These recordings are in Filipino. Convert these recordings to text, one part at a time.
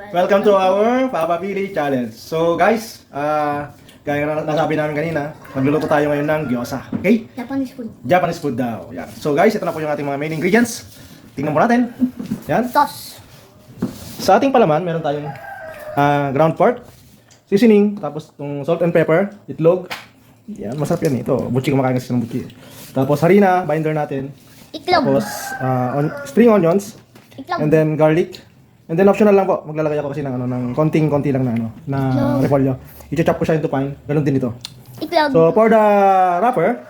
Welcome to our Papa Pili Challenge. So guys, gaya na nasabi namin kanina, magluluto tayo ngayon ng gyoza. Okay? Japanese food. Japanese food daw. Yan. So guys, ito na po yung ating mga main ingredients. Tingnan po natin. Yan. Sauce. Sa ating palaman, meron tayong ground pork, seasoning, tapos itong salt and pepper, itlog. Yan, masarap yan. Ito, butchi, kumakain kasi ng butchi. Tapos harina, binder natin. Itlog. Tapos spring onions. Itlog. And then garlic. And then optional lang po, maglalagay ako kasi ng konti lang na repolyo. I-chop ko siya into fine. Ganun din ito. Itlog. So for the wrapper,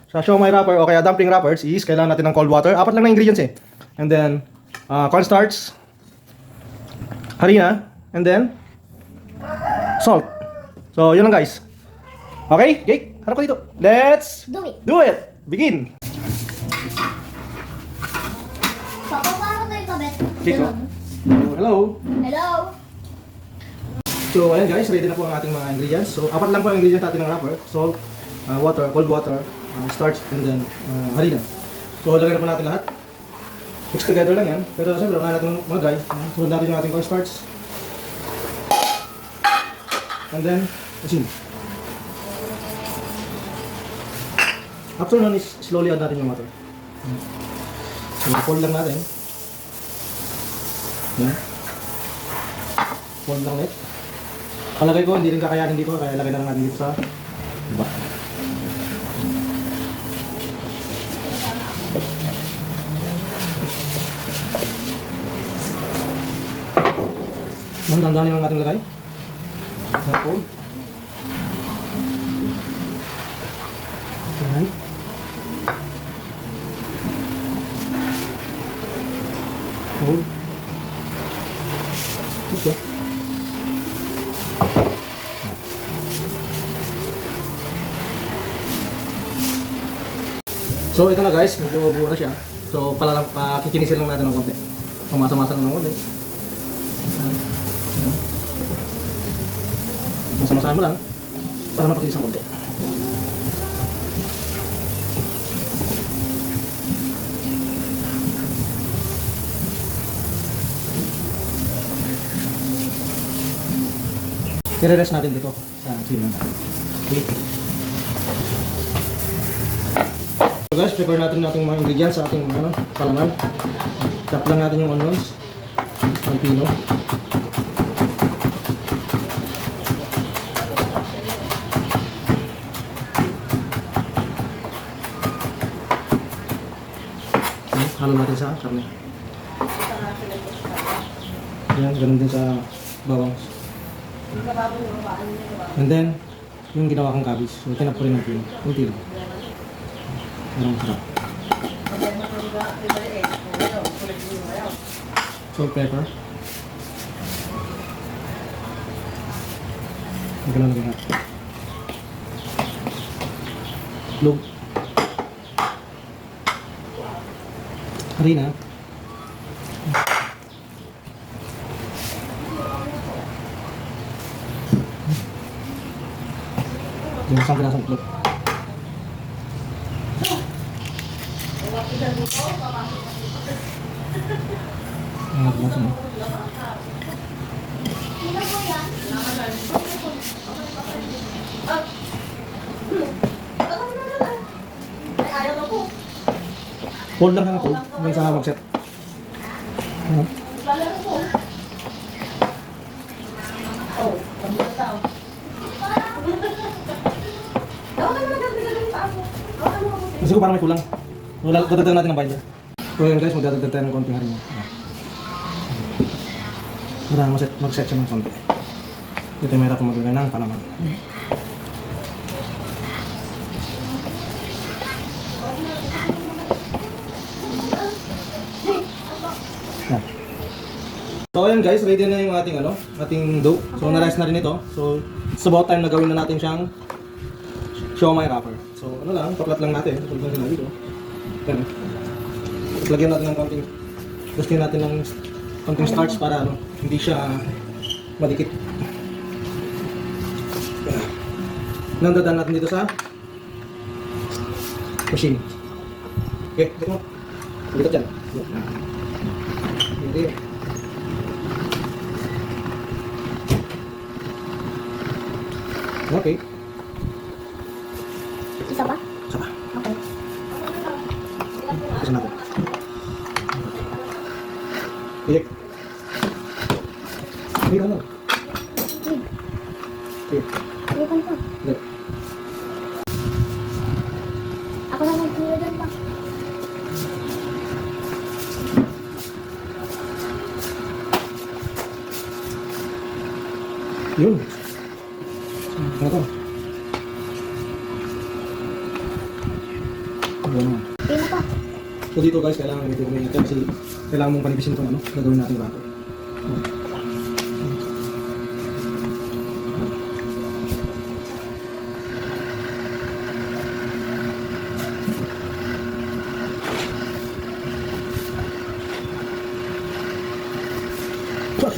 sa siomai wrapper o kaya dumpling wrappers is kailangan natin ng cold water. Apat lang na ingredients eh. And then cornstarch, harina, and then salt. So yun lang guys. Okay, Jake, harap ko dito. Let's Do it. do it. Begin. Papa, paano tayo kabet? Jake, oh. Hello. Hello. So ayan guys, ready na po ang ating mga ingredients. So apat lang po ang ingredients natin ng wrapper. Salt, water, cold water, starch, and then harina. So lagay na po natin lahat. Mix together lang yan. Pero siyempre, wala natin magay. Sunod natin yung ating cornstarch. And then, asin. After nun is slowly add natin yung water. So fold lang natin. Yan. Fold lang ulit. Palagay ko, hindi rin kakayanin dito, kaya lagay na lang natin dito sa iba. Dandanin lang natin lagay. Fold. Yan. Fold. Okay. So ito na guys, medyo buo na siya. So kikinisin lang natin ng konti. Pamasa-masa lang ng konti. Masa-masahan mo lang para mapakilis ng konti. I-rest natin dito sa silang. Okay. So guys, prepare natin mga ingredients sa ating palaman. Chop lang natin yung onions. Ang pino. Halo natin sa karne. Yan, ganun din sa bawang. And then, yung ginawa kong cabbage. So, tinap ko rin ng pino. Kunti lang. Parang sarap. Salt, pepper. Ganun na ganun. Itlog. Harina. Yung isang pirasong itlog. Ang nagbukas mo. Hold lang ako hanggang sa mag-set. Kasi ko parang may kulang. Dadagdag natin ng binder. So yun guys, magdadagdag tayo ng konting harina. Para mag-set siya ng konti. Ito yung meron kong maglagay ng palaman. Yan. So ayan guys, ready na yung ating dough. So na-rice na rin ito. So it's about time na gawin na natin siyang siomai wrapper. So paklat lang natin. Tulad lang dito. Yan. Lagyan natin ng konting, gusto natin ng konting starch para hindi siya madikit. Nandadaan natin dito sa machine. Okay, dito mo. Dito dyan. Hindi. Okay. Isa ba? Saka. Okay. Isa natin. Iyak. Iyak na. Iyak. Ikan ko. Iyak. Ako na mag-tira dyan pa. Yun. Ano to? Ano naman? Pino pa. So dito guys, kailangan ganito kami natin kasi kailangan mong panipisin itong ano, gagawin natin bago.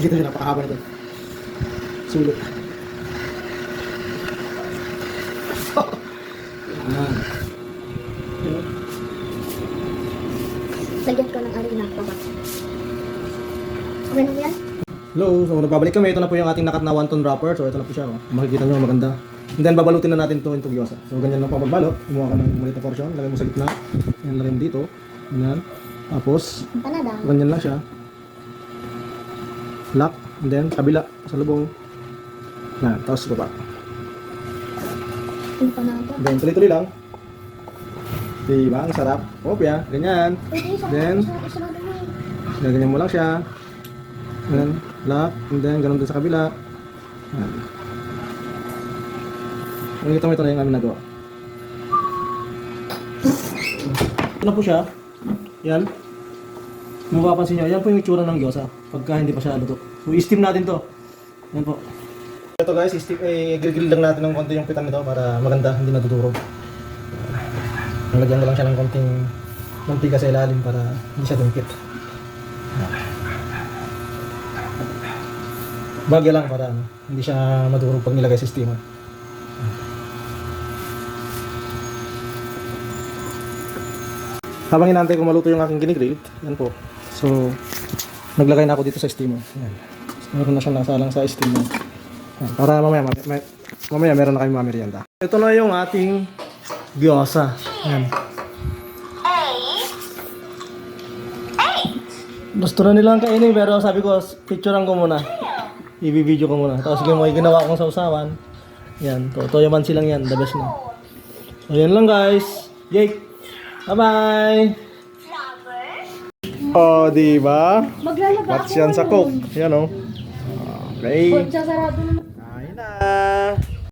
Kita nyo, napakahaba nito. Sulit. Ayan. Lagyan ko ng arena. Baba. Okay na ba yan? Hello, so nagbabalik kami. Ito na po yung ating nakat na 1 ton wrapper. So ito na po siya. Oh. Makikita nyo, maganda. And then babalutin na natin ito into gyoza. So ganyan lang po magbalot. Kumuha ka ng maliit na portion. Lagay mo sa gitna. Yan, lagay mo dito. Ganyan. Tapos, Panada. ganyan lang siya. Lock. And then, kabila. Sa lubong. Yan. Tapos baba. Yung panada. And then, tuloy-tuloy lang. Diba? Ang sarap. Opya. Ganyan. Pwede isa. Then, Isa na naman. ganyan mo lang siya. Yan. Lock. And then, ganun din sa kabila. Yan. Nakikita mo ito na yung aming nagawa. Ito na po siya. Yan. Kung mapapansin nyo, yan po yung itsura ng gyoza. Pagka hindi pa siya luto. So, i-steam natin to. Yan po. Ito guys, i-steam, grill lang natin ng konti yung pitan nito para maganda, hindi nadudurog. Nalagyan ko lang siya ng konting mantika sa ilalim para hindi siya dumikit. Bagya lang para ano, hindi siya madurog pag nilagay sa steamer. Habang inantay ko maluto yung aking ginigrill, yan po. So, naglagay na ako dito sa steamer. Yan. So, meron na siyang nasalang sa steamer. Yan. Para mamaya meron na kami mamerienda. Ito na yung ating gyoza. Yan. Gusto na nilang kainin pero sabi ko, picturean ko muna. I-video ko muna. Tapos sige mo, ginawa kong sausawan. Yan. Toyo man silang yan. The best na. So, yan lang guys. Jake! Bye-bye! Oh, di ba? Maglalaga Match yan sa Coke. Yan oh. Okay. Sasarado naman. Kain na.